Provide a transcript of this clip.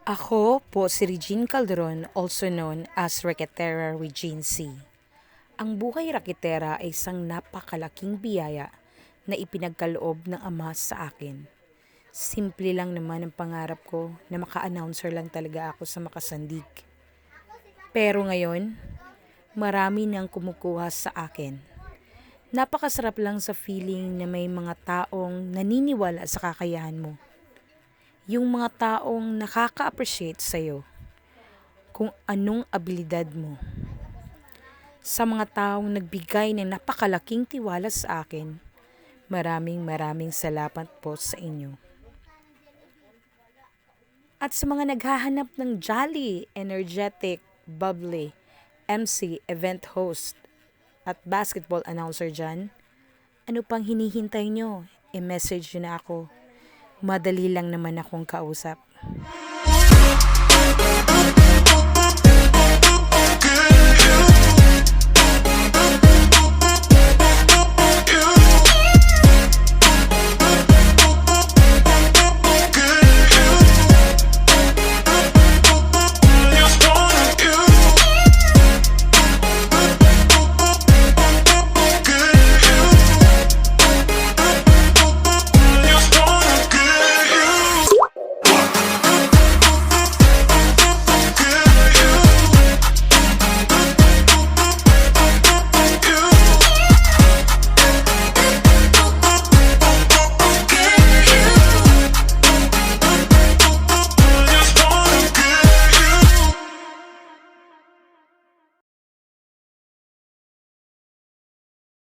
Ako po si Regine Calderon, also known as Raketera Regine C. Ang buhay raketera ay isang napakalaking biyaya na ipinagkaloob ng Ama sa akin. Simple lang naman ang pangarap ko na maka-announcer lang talaga ako sa makasandig. Pero ngayon, marami nang kumukuha sa akin. Napakasarap lang sa feeling na may mga taong naniniwala sa kakayahan mo. Yung mga taong nakaka-appreciate sa'yo kung anong abilidad mo. Sa mga taong nagbigay ng napakalaking tiwala sa akin, maraming salamat po sa inyo. At sa mga naghahanap ng jolly, energetic, bubbly, MC, event host, at basketball announcer dyan, ano pang hinihintay nyo? I-message nyo na ako. Madali lang naman akong kausap.